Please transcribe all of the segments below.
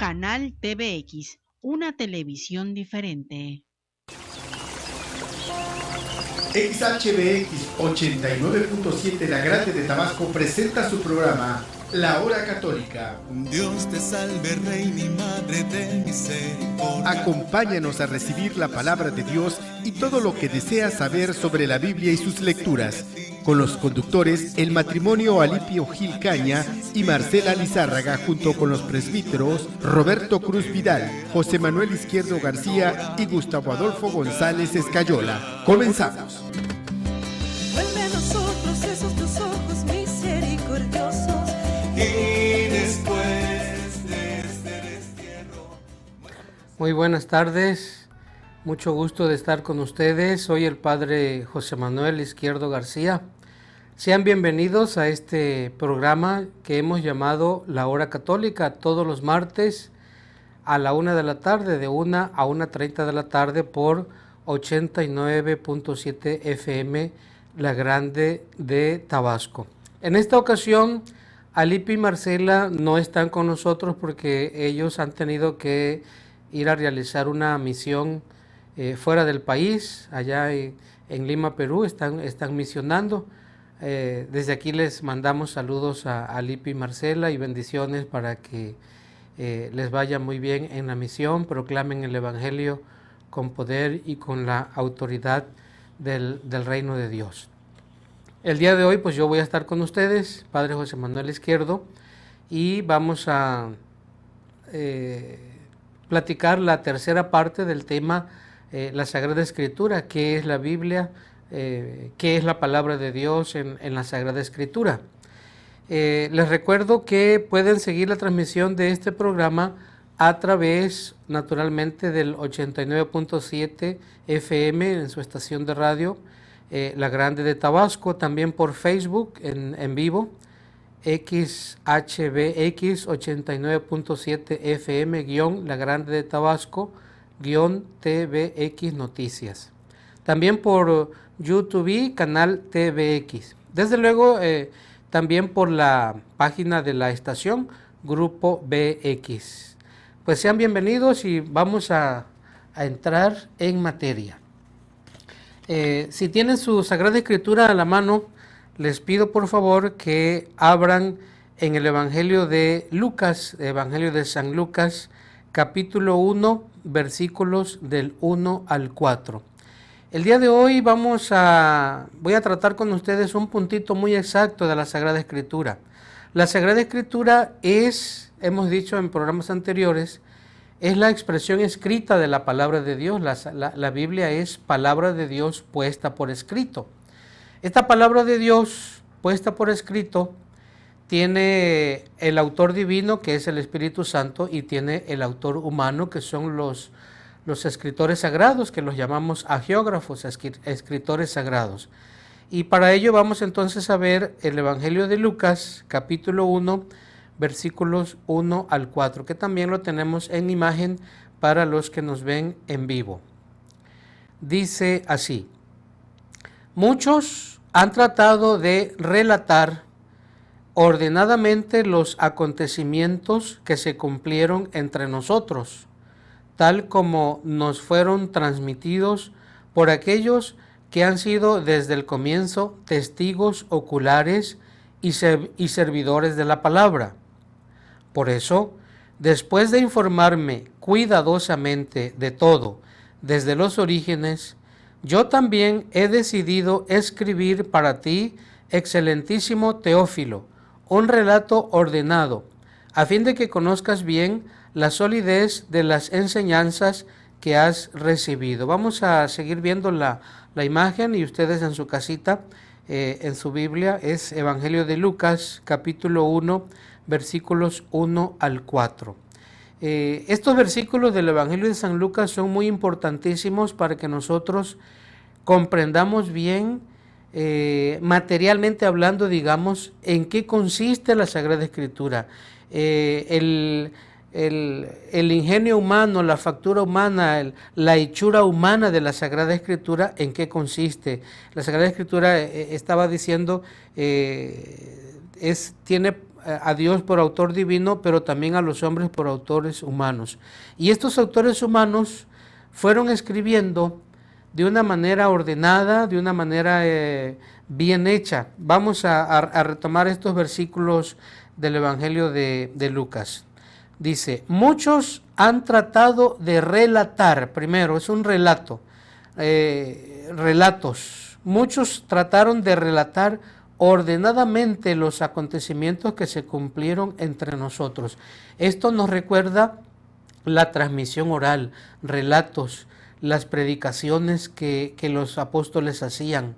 Canal TVX, una televisión diferente. XHBX 89.7 La Grande de Tabasco presenta su programa La Hora Católica. Dios te salve, Reina y Madre de misericordia. Acompáñanos a recibir la palabra de Dios y todo lo que deseas saber sobre la Biblia y sus lecturas. Con los conductores, el matrimonio Alipio Gil Caña y Marcela Lizárraga, junto con los presbíteros Roberto Cruz Vidal, José Manuel Izquierdo García y Gustavo Adolfo González Escayola. Comenzamos. Vuelve a nosotros esos tus ojos misericordiosos. Y después de este destierro. Muy buenas tardes, mucho gusto de estar con ustedes. Soy el padre José Manuel Izquierdo García. Sean bienvenidos a este programa que hemos llamado La Hora Católica, todos los martes a la 1 de la tarde, de 1 a 1:30 de la tarde por 89.7 FM, La Grande de Tabasco. En esta ocasión, Alipi y Marcela no están con nosotros porque ellos han tenido que ir a realizar una misión fuera del país, allá en Lima, Perú, están misionando. Desde aquí les mandamos saludos a Alipi y Marcela y bendiciones para que les vaya muy bien en la misión, proclamen el Evangelio con poder y con la autoridad del reino de Dios. El día de hoy pues yo voy a estar con ustedes, Padre José Manuel Izquierdo, y vamos a platicar la tercera parte del tema, la Sagrada Escritura, qué es la Biblia, qué es la palabra de Dios en la Sagrada Escritura. Les recuerdo que pueden seguir la transmisión de este programa a través, naturalmente, del 89.7 FM en su estación de radio, La Grande de Tabasco, también por Facebook en vivo, XHBX 89.7 FM, La Grande de Tabasco, TVX Noticias. También por YouTube, canal TVX. Desde luego, también por la página de la estación, Grupo BX. Pues sean bienvenidos y vamos a entrar en materia. Si tienen su Sagrada Escritura a la mano, les pido por favor que abran en el Evangelio de Lucas, Evangelio de San Lucas, capítulo 1, versículos del 1 al 4. El día de hoy voy a tratar con ustedes un puntito muy exacto de la Sagrada Escritura. La Sagrada Escritura es, hemos dicho en programas anteriores, es la expresión escrita de la palabra de Dios. La Biblia es palabra de Dios puesta por escrito. Esta palabra de Dios puesta por escrito tiene el autor divino, que es el Espíritu Santo, y tiene el autor humano, que son los escritores sagrados, que los llamamos agiógrafos, escritores sagrados. Y para ello vamos entonces a ver el Evangelio de Lucas, capítulo 1, versículos 1 al 4, que también lo tenemos en imagen para los que nos ven en vivo. Dice así: muchos han tratado de relatar ordenadamente los acontecimientos que se cumplieron entre nosotros, tal como nos fueron transmitidos por aquellos que han sido desde el comienzo testigos oculares y servidores de la palabra. Por eso, después de informarme cuidadosamente de todo desde los orígenes, yo también he decidido escribir para ti, excelentísimo Teófilo, un relato ordenado, a fin de que conozcas bien la solidez de las enseñanzas que has recibido. Vamos a seguir viendo la imagen, y ustedes en su casita, en su Biblia, es Evangelio de Lucas, capítulo 1, versículos 1 al 4. Estos versículos del Evangelio de San Lucas son muy importantísimos para que nosotros comprendamos bien, materialmente hablando, digamos, en qué consiste la Sagrada Escritura. El ingenio humano, la factura humana, la hechura humana de la Sagrada Escritura, ¿en qué consiste? La Sagrada Escritura, estaba diciendo, tiene a Dios por autor divino, pero también a los hombres por autores humanos. Y estos autores humanos fueron escribiendo de una manera ordenada, de una manera bien hecha. Vamos a retomar estos versículos del Evangelio de Lucas. Dice, muchos han tratado de relatar, primero es un relato, relatos. Muchos trataron de relatar ordenadamente los acontecimientos que se cumplieron entre nosotros. Esto nos recuerda la transmisión oral, relatos, las predicaciones que los apóstoles hacían,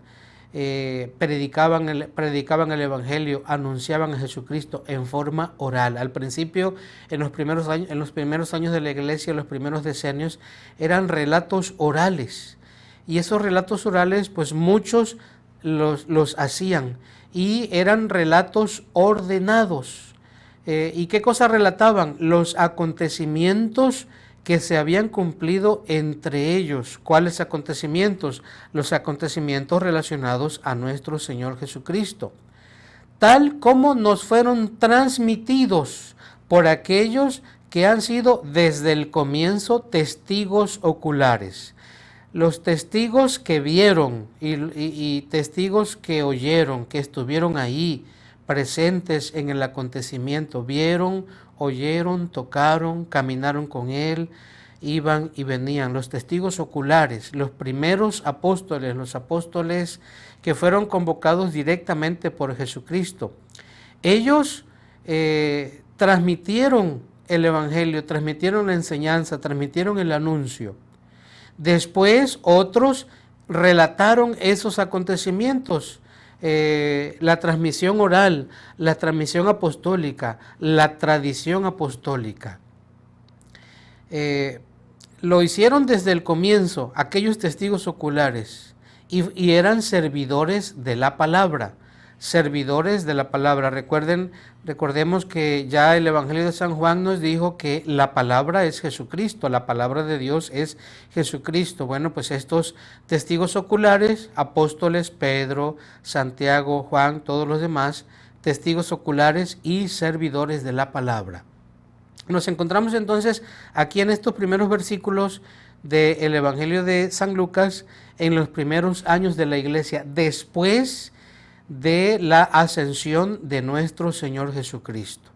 predicaban el Evangelio, anunciaban a Jesucristo en forma oral. Al principio, en los primeros años de la iglesia, los primeros decenios, eran relatos orales. Y esos relatos orales, pues muchos los hacían y eran relatos ordenados. ¿Y qué cosa relataban? Los acontecimientos que se habían cumplido entre ellos. ¿Cuáles acontecimientos? Los acontecimientos relacionados a nuestro Señor Jesucristo, tal como nos fueron transmitidos por aquellos que han sido desde el comienzo testigos oculares. Los testigos que vieron y testigos que oyeron, que estuvieron ahí presentes en el acontecimiento, vieron, oyeron, tocaron, caminaron con él, iban y venían. Los testigos oculares, los primeros apóstoles, los apóstoles que fueron convocados directamente por Jesucristo. Ellos transmitieron el Evangelio, transmitieron la enseñanza, transmitieron el anuncio. Después otros relataron esos acontecimientos, la transmisión oral, la transmisión apostólica, la tradición apostólica. Lo hicieron desde el comienzo, aquellos testigos oculares, y eran servidores de la palabra. Servidores de la palabra. Recordemos que ya el Evangelio de San Juan nos dijo que la palabra es Jesucristo, la palabra de Dios es Jesucristo. Bueno, pues estos testigos oculares, apóstoles, Pedro, Santiago, Juan, todos los demás, testigos oculares y servidores de la palabra. Nos encontramos entonces aquí en estos primeros versículos del Evangelio de San Lucas, en los primeros años de la iglesia, después de la ascensión de nuestro Señor Jesucristo.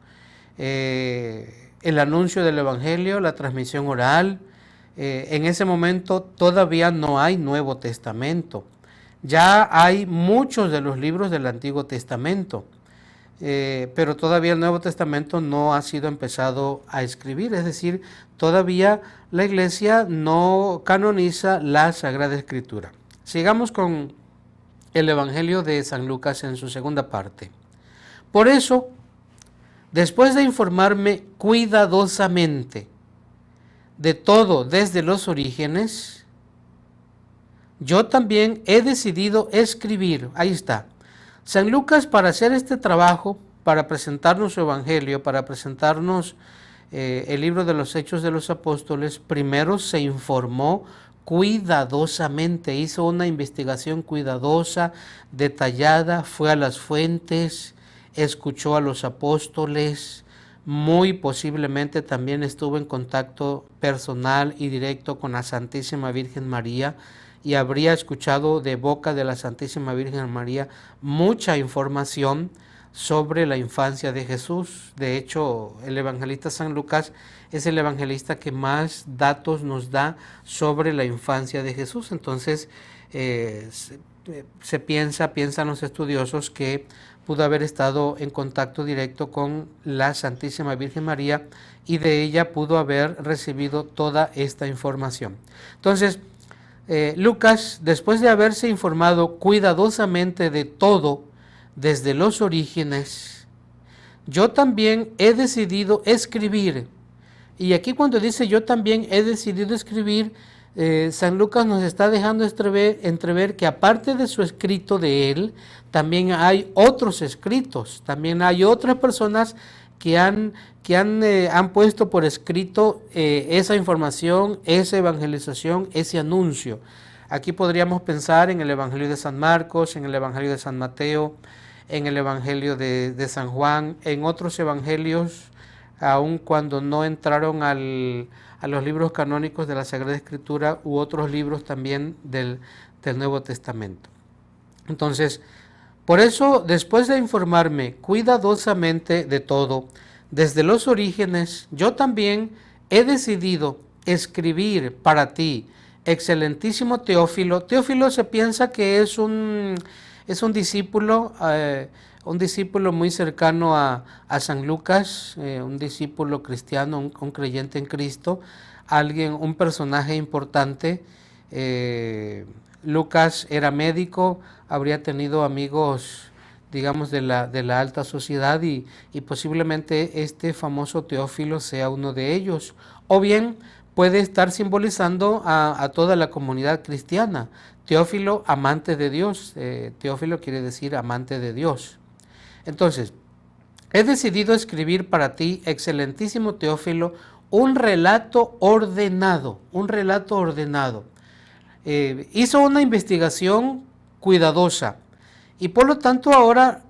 El anuncio del Evangelio, la transmisión oral. En ese momento todavía no hay Nuevo Testamento. Ya hay muchos de los libros del Antiguo Testamento, pero todavía el Nuevo Testamento no ha sido empezado a escribir. Es decir, todavía la Iglesia no canoniza la Sagrada Escritura. Sigamos con el Evangelio de San Lucas en su segunda parte. Por eso, después de informarme cuidadosamente de todo desde los orígenes, yo también he decidido escribir. Ahí está. San Lucas, para hacer este trabajo, para presentarnos su Evangelio, para presentarnos el libro de los Hechos de los Apóstoles, primero se informó cuidadosamente, hizo una investigación cuidadosa, detallada, fue a las fuentes, escuchó a los apóstoles, muy posiblemente también estuvo en contacto personal y directo con la Santísima Virgen María y habría escuchado de boca de la Santísima Virgen María mucha información sobre la infancia de Jesús. De hecho, el evangelista San Lucas es el evangelista que más datos nos da sobre la infancia de Jesús. Entonces, piensan los estudiosos que pudo haber estado en contacto directo con la Santísima Virgen María y de ella pudo haber recibido toda esta información. Entonces, Lucas, después de haberse informado cuidadosamente de todo desde los orígenes, yo también he decidido escribir. Y aquí cuando dice yo también he decidido escribir, San Lucas nos está dejando entrever que aparte de su escrito de él, también hay otros escritos, también hay otras personas que han puesto por escrito esa información, esa evangelización, ese anuncio. Aquí podríamos pensar en el Evangelio de San Marcos, en el Evangelio de San Mateo, en el Evangelio de San Juan, en otros evangelios, aun cuando no entraron a los libros canónicos de la Sagrada Escritura u otros libros también del Nuevo Testamento. Entonces, por eso, después de informarme cuidadosamente de todo, desde los orígenes, yo también he decidido escribir para ti, excelentísimo Teófilo. Teófilo se piensa que es un discípulo muy cercano a San Lucas, un discípulo cristiano, un creyente en Cristo, un personaje importante. Lucas era médico, habría tenido amigos, digamos, de la alta sociedad y posiblemente este famoso Teófilo sea uno de ellos. O bien puede estar simbolizando a toda la comunidad cristiana. Teófilo, amante de Dios. Teófilo quiere decir amante de Dios. Entonces, he decidido escribir para ti, excelentísimo Teófilo, un relato ordenado, hizo una investigación cuidadosa y por lo tanto ahora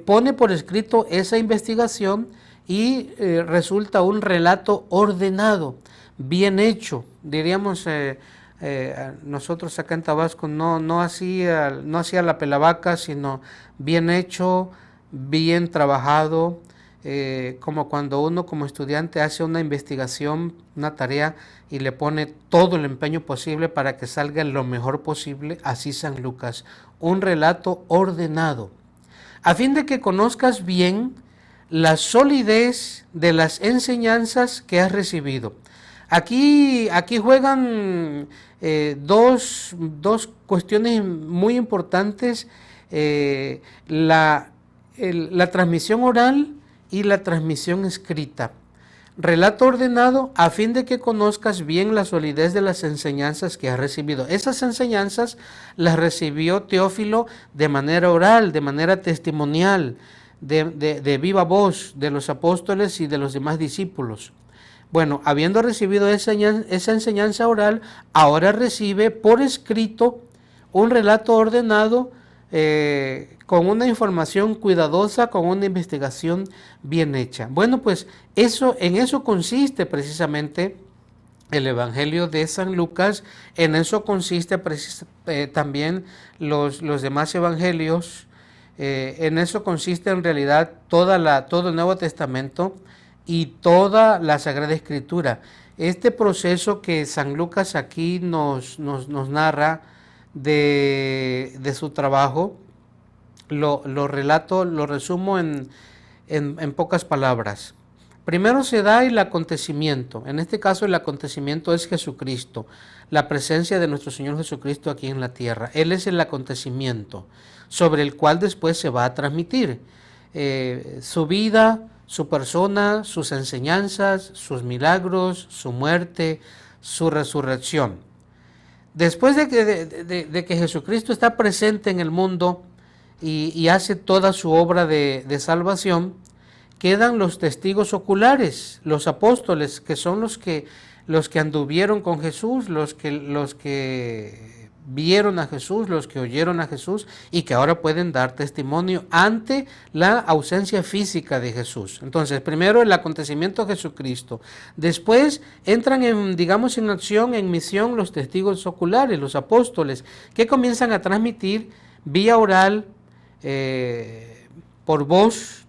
pone por escrito esa investigación y resulta un relato ordenado, bien hecho. Diríamos nosotros acá en Tabasco no hacía la pelavaca, sino bien hecho, bien trabajado, como cuando uno como estudiante hace una investigación, una tarea y le pone todo el empeño posible para que salga lo mejor posible. Así San Lucas, un relato ordenado, a fin de que conozcas bien la solidez de las enseñanzas que has recibido. Aquí juegan dos cuestiones muy importantes, la transmisión oral y la transmisión escrita. Relato ordenado a fin de que conozcas bien la solidez de las enseñanzas que has recibido. Esas enseñanzas las recibió Teófilo de manera oral, de manera testimonial, de viva voz de los apóstoles y de los demás discípulos. Bueno, habiendo recibido esa enseñanza oral, ahora recibe por escrito un relato ordenado, con una información cuidadosa, con una investigación bien hecha. Bueno, pues en eso consiste precisamente el Evangelio de San Lucas, en eso consiste también los demás evangelios, en eso consiste en realidad todo el Nuevo Testamento y toda la Sagrada Escritura. Este proceso que San Lucas aquí nos narra de su trabajo, lo relato, lo resumo en pocas palabras. Primero se da el acontecimiento. En este caso el acontecimiento es Jesucristo, la presencia de nuestro Señor Jesucristo aquí en la tierra. Él es el acontecimiento sobre el cual después se va a transmitir su vida, su persona, sus enseñanzas, sus milagros, su muerte, su resurrección. Después de que Jesucristo está presente en el mundo y hace toda su obra de salvación, quedan los testigos oculares, los apóstoles, que son los que anduvieron con Jesús, los que vieron a Jesús, los que oyeron a Jesús y que ahora pueden dar testimonio ante la ausencia física de Jesús. Entonces, primero el acontecimiento de Jesucristo. Después entran en acción, en misión, los testigos oculares, los apóstoles, que comienzan a transmitir vía oral, por voz,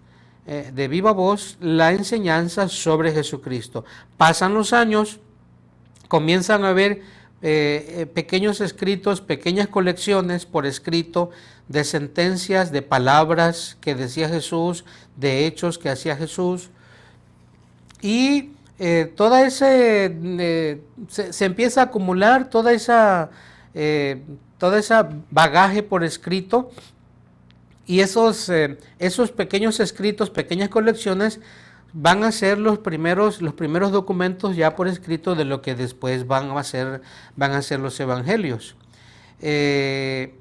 de viva voz, la enseñanza sobre Jesucristo. Pasan los años, comienzan a haber pequeños escritos, pequeñas colecciones por escrito de sentencias, de palabras que decía Jesús, de hechos que hacía Jesús, y se empieza a acumular toda esa bagaje por escrito, y esos pequeños escritos, pequeñas colecciones, van a ser los primeros documentos ya por escrito de lo que después van a ser los evangelios. Esas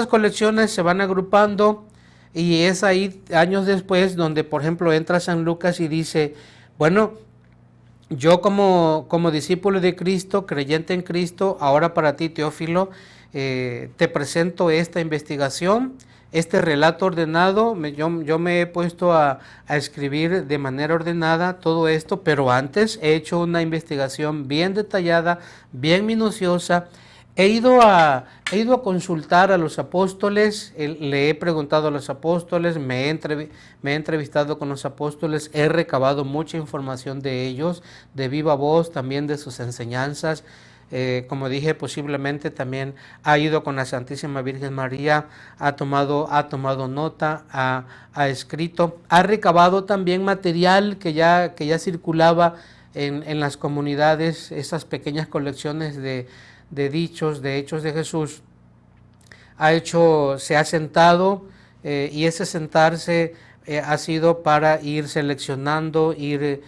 colecciones se van agrupando y es ahí, años después, donde por ejemplo entra San Lucas y dice, bueno, yo como discípulo de Cristo, creyente en Cristo, ahora para ti, Teófilo, te presento esta investigación, este relato ordenado. Yo me he puesto a escribir de manera ordenada todo esto, pero antes he hecho una investigación bien detallada, bien minuciosa. He ido a consultar a los apóstoles, le he preguntado a los apóstoles, me he entrevistado con los apóstoles, he recabado mucha información de ellos, de viva voz, también de sus enseñanzas. Como dije, posiblemente también ha ido con la Santísima Virgen María, ha tomado nota, ha escrito, ha recabado también material que ya circulaba en las comunidades, esas pequeñas colecciones de dichos, de hechos de Jesús. Se ha sentado, y ese sentarse ha sido para ir seleccionando, ir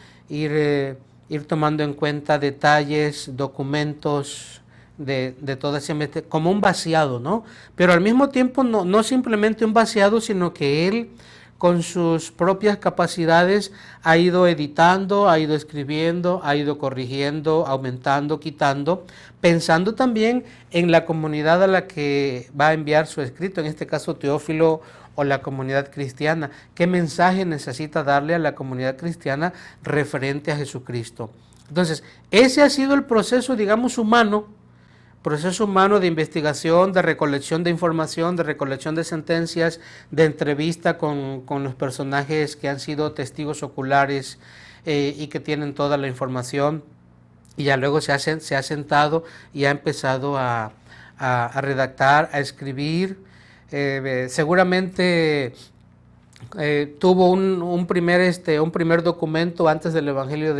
tomando en cuenta detalles, documentos de toda esa investigación, como un vaciado, ¿no? Pero al mismo tiempo no simplemente un vaciado, sino que él, con sus propias capacidades, ha ido editando, ha ido escribiendo, ha ido corrigiendo, aumentando, quitando, pensando también en la comunidad a la que va a enviar su escrito, en este caso Teófilo o la comunidad cristiana. ¿Qué mensaje necesita darle a la comunidad cristiana referente a Jesucristo? Entonces, ese ha sido el proceso, digamos, humano de investigación, de recolección de información, de recolección de sentencias, de entrevista con los personajes que han sido testigos oculares y que tienen toda la información. Y ya luego se ha sentado y ha empezado a redactar, a escribir. Seguramente tuvo un primer documento antes del Evangelio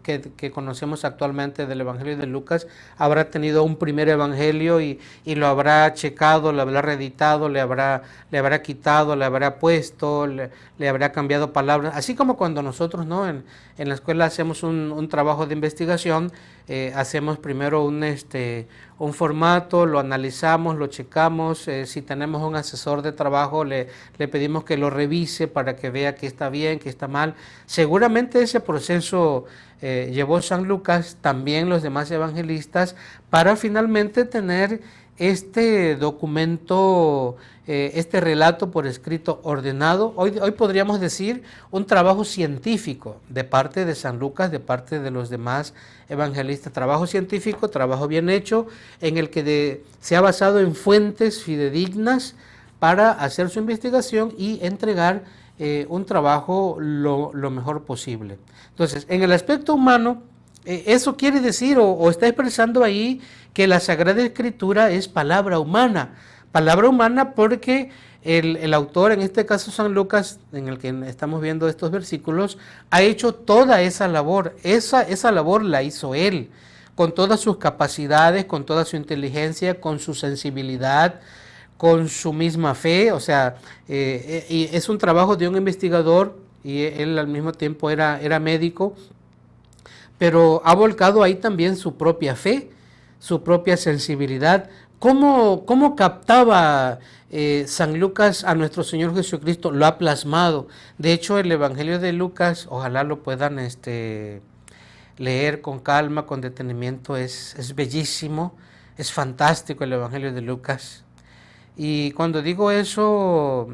que conocemos actualmente, del Evangelio de Lucas. Habrá tenido un primer Evangelio y lo habrá checado, lo habrá reeditado, le habrá quitado, le habrá puesto, le habrá cambiado palabras, así como cuando nosotros, ¿no?, en la escuela hacemos un trabajo de investigación. Hacemos primero un formato, lo analizamos, lo checamos. Si tenemos un asesor de trabajo, le pedimos que lo revise para que vea que está bien, que está mal. Seguramente ese proceso llevó San Lucas, también los demás evangelistas, para finalmente tener este documento, este relato por escrito ordenado. Hoy podríamos decir un trabajo científico de parte de San Lucas, de parte de los demás evangelistas. Trabajo científico, trabajo bien hecho, en el que se ha basado en fuentes fidedignas para hacer su investigación y entregar un trabajo lo mejor posible. Entonces, en el aspecto humano, eso quiere decir o está expresando ahí que la Sagrada Escritura es palabra humana porque el autor, en este caso San Lucas, en el que estamos viendo estos versículos, ha hecho toda esa labor. Esa labor la hizo él, con todas sus capacidades, con toda su inteligencia, con su sensibilidad, con su misma fe. O sea, y es un trabajo de un investigador, y él al mismo tiempo era médico, pero ha volcado ahí también su propia fe, su propia sensibilidad. ¿Cómo captaba San Lucas a nuestro Señor Jesucristo? Lo ha plasmado. De hecho, el Evangelio de Lucas, ojalá lo puedan leer con calma, con detenimiento, es bellísimo, es fantástico el Evangelio de Lucas. Y cuando digo eso,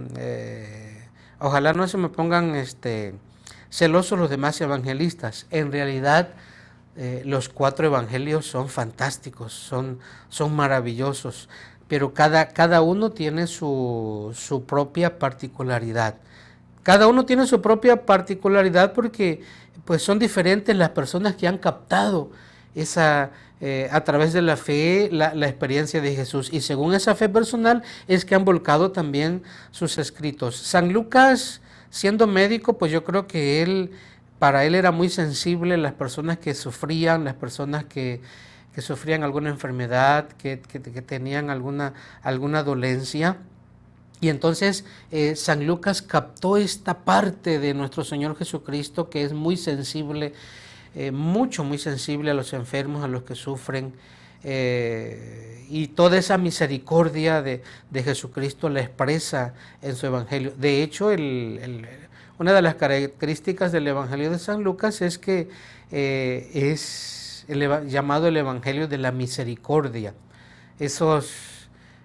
ojalá no se me pongan celosos los demás evangelistas. En realidad, los 4 evangelios son fantásticos, son maravillosos, pero cada uno tiene su propia particularidad. Cada uno tiene su propia particularidad porque pues son diferentes las personas que han captado a través de la fe, la experiencia de Jesús, y según esa fe personal es que han volcado también sus escritos. San Lucas, siendo médico, pues yo creo que para él era muy sensible las personas que sufrían, las personas que sufrían alguna enfermedad, que tenían alguna dolencia. Y entonces San Lucas captó esta parte de nuestro Señor Jesucristo que es muy sensible, muy sensible a los enfermos, a los que sufren, y toda esa misericordia de Jesucristo la expresa en su Evangelio. De hecho, una de las características del Evangelio de San Lucas es que es llamado el Evangelio de la misericordia.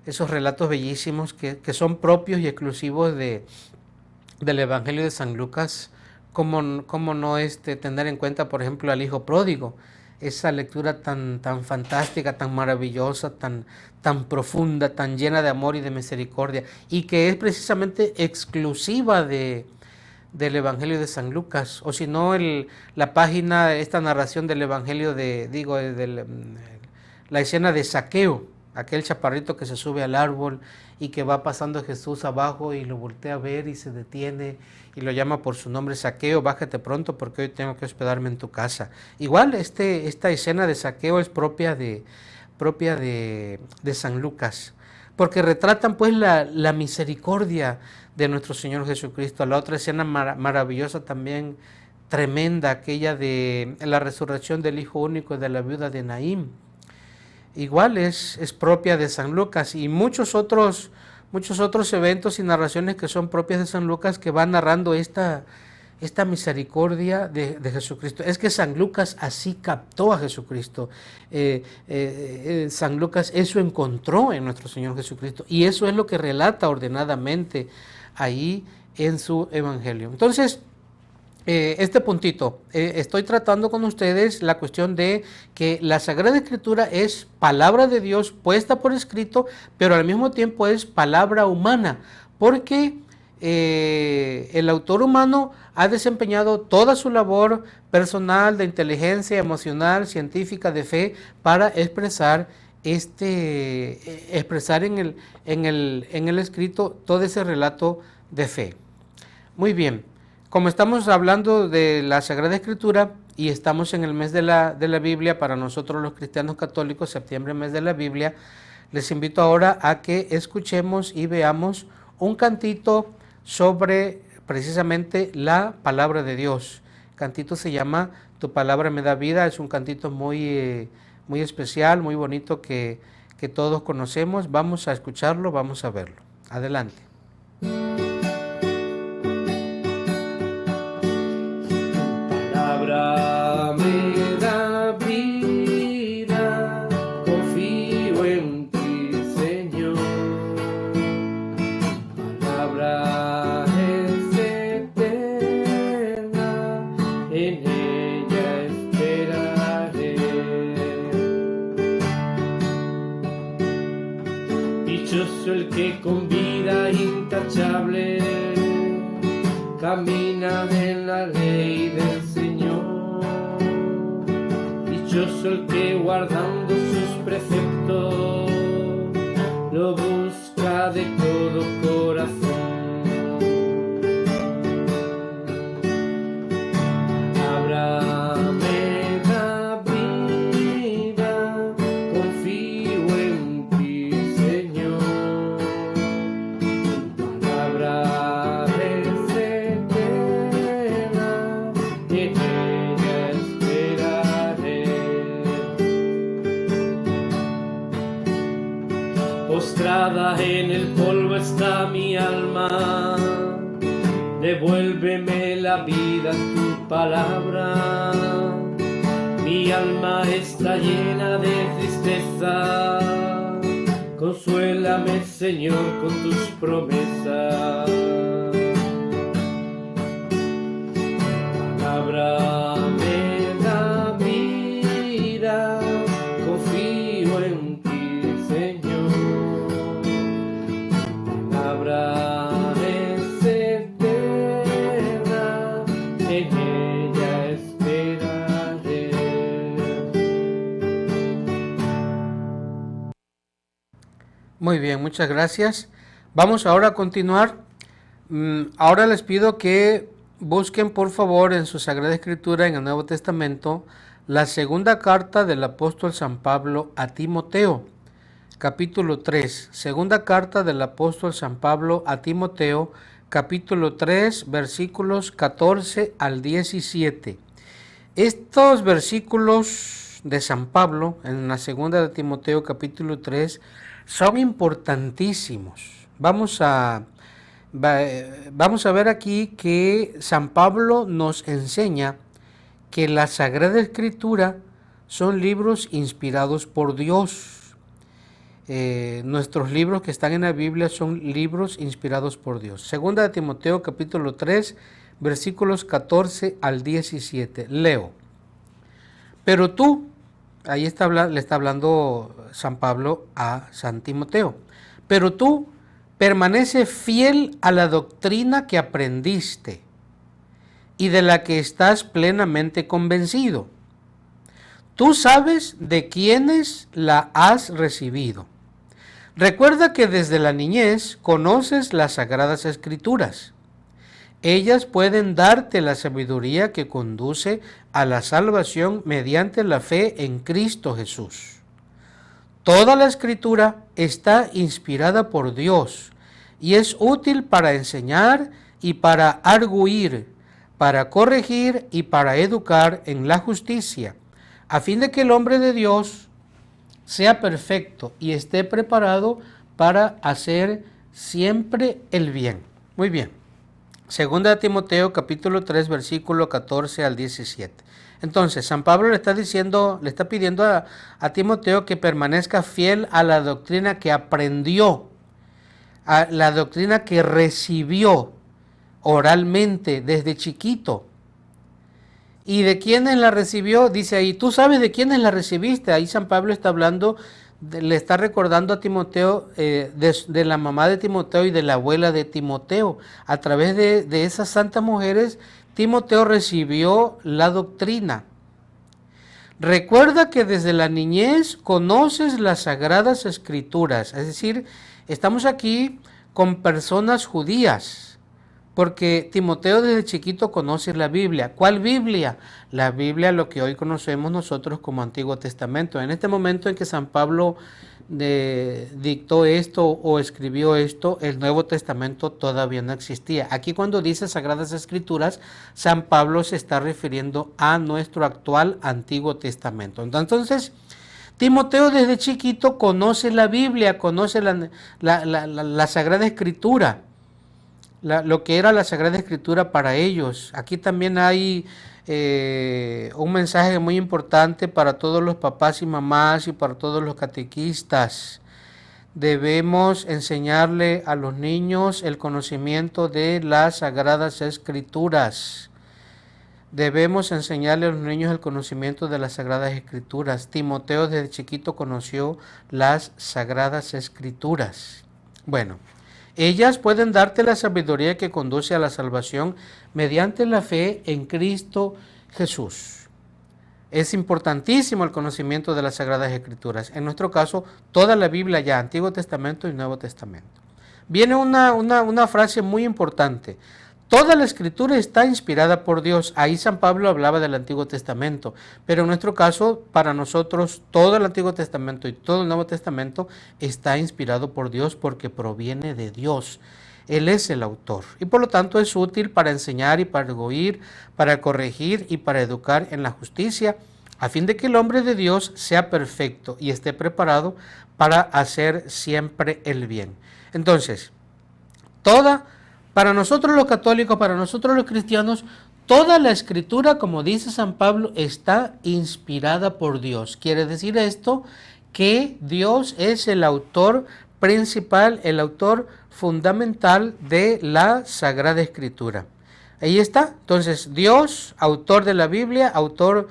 esos relatos bellísimos que son propios y exclusivos del Evangelio de San Lucas. ¿Cómo no tener en cuenta, por ejemplo, al Hijo Pródigo? Esa lectura tan fantástica, tan maravillosa, tan profunda, tan llena de amor y de misericordia, y que es precisamente exclusiva del Evangelio de San Lucas, o si no, la página, esta narración del Evangelio la escena de Zaqueo, aquel chaparrito que se sube al árbol y que va pasando Jesús abajo y lo voltea a ver y se detiene y lo llama por su nombre: Zaqueo, bájate pronto porque hoy tengo que hospedarme en tu casa. Igual esta escena de Zaqueo es propia de San Lucas, porque retratan pues la misericordia de nuestro Señor Jesucristo. La otra escena maravillosa también, tremenda, aquella de la resurrección del Hijo único de la viuda de Naín, igual es propia de San Lucas, y muchos otros eventos y narraciones que son propias de San Lucas, que van narrando esta misericordia de Jesucristo. Es que San Lucas así captó a Jesucristo. San Lucas eso encontró en nuestro Señor Jesucristo, y eso es lo que relata ordenadamente ahí en su Evangelio. Entonces, este puntito, estoy tratando con ustedes la cuestión de que la Sagrada Escritura es palabra de Dios puesta por escrito, pero al mismo tiempo es palabra humana, porque el autor humano ha desempeñado toda su labor personal, de inteligencia, emocional, científica, de fe, para expresar en el escrito todo ese relato de fe. Muy bien. Como estamos hablando de la Sagrada Escritura y estamos en el mes de la Biblia, para nosotros los cristianos católicos, septiembre, mes de la Biblia, les invito ahora a que escuchemos y veamos un cantito sobre precisamente la palabra de Dios. El cantito se llama Tu palabra me da vida. Es un cantito muy especial, muy bonito, que todos conocemos. Vamos a escucharlo, vamos a verlo. Adelante. Me da vida, confío en ti, Señor. Palabra es eterna, en ella esperaré. Dichoso el que con vida intachable camina en la ley del Señor. Dichoso el que guardando sus preceptos lo busca de todo corazón. Palabra me da vida, confío en ti, Señor. Palabra es eterna, en ella esperaré. Postrada en el polvo está mi alma, devuélveme la vida tu palabra. Mi alma está llena de tristeza, consuélame, Señor, con tus promesas. Palabra me da vida, confío en ti, Señor. Palabra es eterna, en ella esperaré. Muy bien, muchas gracias. Vamos ahora a continuar. Ahora les pido que busquen por favor en su Sagrada Escritura, en el Nuevo Testamento, la segunda carta del apóstol San Pablo a Timoteo, capítulo 3. Segunda carta del apóstol San Pablo a Timoteo, capítulo 3, versículos 14 al 17. Estos versículos de San Pablo en la segunda de Timoteo, capítulo 3, son importantísimos. Vamos a ver aquí que San Pablo nos enseña que la Sagrada Escritura son libros inspirados por Dios. nuestros libros que están en la Biblia son libros inspirados por Dios. Segunda de Timoteo capítulo 3, versículos 14 al 17. Leo. Pero tú, ahí le está hablando San Pablo a San Timoteo. Pero tú permanece fiel a la doctrina que aprendiste y de la que estás plenamente convencido. Tú sabes de quiénes la has recibido. Recuerda que desde la niñez conoces las Sagradas Escrituras. Ellas pueden darte la sabiduría que conduce a la salvación mediante la fe en Cristo Jesús. Toda la Escritura está inspirada por Dios y es útil para enseñar y para arguir, para corregir y para educar en la justicia, a fin de que el hombre de Dios sea perfecto y esté preparado para hacer siempre el bien. Muy bien. Segunda de Timoteo capítulo 3 versículo 14 al 17. Entonces, San Pablo le está pidiendo a Timoteo que permanezca fiel a la doctrina que aprendió, a la doctrina que recibió oralmente desde chiquito. ¿Y de quiénes la recibió? Dice ahí, tú sabes de quiénes la recibiste. Ahí San Pablo está hablando, le está recordando a Timoteo de la mamá de Timoteo y de la abuela de Timoteo. A través de esas santas mujeres, Timoteo recibió la doctrina. Recuerda que desde la niñez conoces las Sagradas Escrituras. Es decir, estamos aquí con personas judías, porque Timoteo desde chiquito conoce la Biblia. ¿Cuál Biblia? La Biblia, lo que hoy conocemos nosotros como Antiguo Testamento. En este momento en que San Pablo dictó esto o escribió esto, el Nuevo Testamento todavía no existía. Aquí cuando dice Sagradas Escrituras, San Pablo se está refiriendo a nuestro actual Antiguo Testamento. Entonces, Timoteo desde chiquito conoce la Biblia, conoce la Sagrada Escritura. Lo que era la Sagrada Escritura para ellos. Aquí también hay un mensaje muy importante para todos los papás y mamás y para todos los catequistas. Debemos enseñarle a los niños el conocimiento de las Sagradas Escrituras. Debemos enseñarle a los niños el conocimiento de las Sagradas Escrituras. Timoteo desde chiquito conoció las Sagradas Escrituras. Bueno, ellas pueden darte la sabiduría que conduce a la salvación mediante la fe en Cristo Jesús. Es importantísimo el conocimiento de las Sagradas Escrituras. En nuestro caso, toda la Biblia ya, Antiguo Testamento y Nuevo Testamento. Viene una frase muy importante. Toda la Escritura está inspirada por Dios. Ahí San Pablo hablaba del Antiguo Testamento, pero en nuestro caso, para nosotros, todo el Antiguo Testamento y todo el Nuevo Testamento está inspirado por Dios porque proviene de Dios. Él es el autor y por lo tanto es útil para enseñar y para arguir, para corregir y para educar en la justicia, a fin de que el hombre de Dios sea perfecto y esté preparado para hacer siempre el bien. Entonces, para nosotros los católicos, para nosotros los cristianos, toda la Escritura, como dice San Pablo, está inspirada por Dios. Quiere decir esto que Dios es el autor principal, el autor fundamental de la Sagrada Escritura. Ahí está. Entonces, Dios, autor de la Biblia, autor,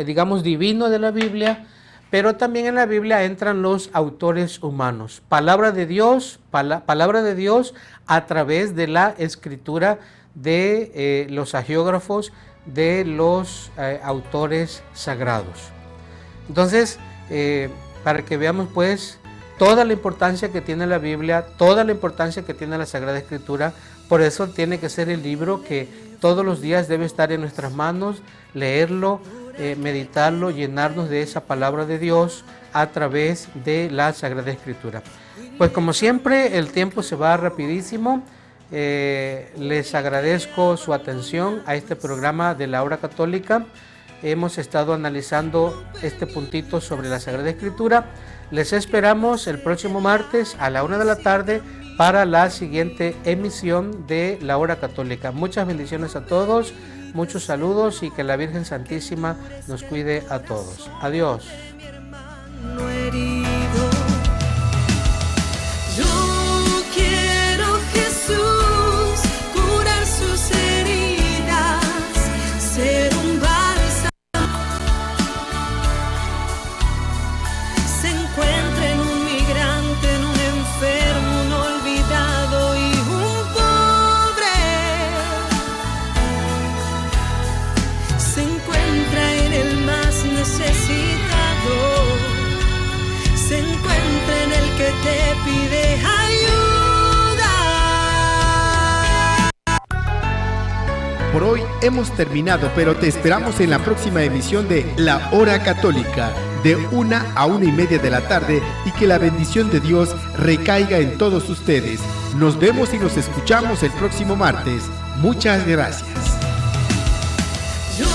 digamos, divino de la Biblia, pero también en la Biblia entran los autores humanos. Palabra de Dios a través de la escritura de los hagiógrafos, de los autores sagrados. Entonces, para que veamos pues toda la importancia que tiene la Biblia, toda la importancia que tiene la Sagrada Escritura, por eso tiene que ser el libro que todos los días debe estar en nuestras manos, leerlo, meditarlo, llenarnos de esa palabra de Dios a través de la Sagrada Escritura. Pues como siempre, el tiempo se va rapidísimo. Les agradezco su atención a este programa de la Hora Católica. Hemos estado analizando este puntito sobre la Sagrada Escritura. Les esperamos el próximo martes a la 1 de la tarde para la siguiente emisión de la Hora Católica. Muchas bendiciones a todos. Muchos saludos y que la Virgen Santísima nos cuide a todos. Adiós. Mi hermano herido. pide ayuda. Por hoy hemos terminado, pero te esperamos en la próxima emisión de La Hora Católica, de 1 a 1:30 de la tarde, y que la bendición de Dios recaiga en todos ustedes. Nos vemos y nos escuchamos el próximo martes. Muchas gracias. Yo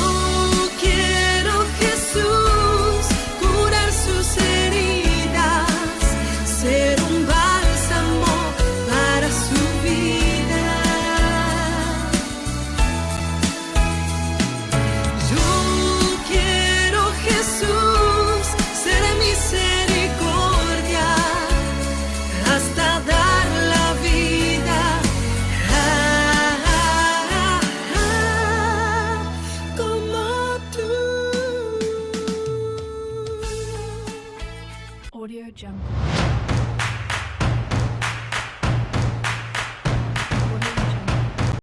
quiero, Jesús, curar sus heridas, ser un bálsamo para su vida. Yo quiero, Jesús, ser misericordia hasta dar la vida. Como tú. Audio Jungle.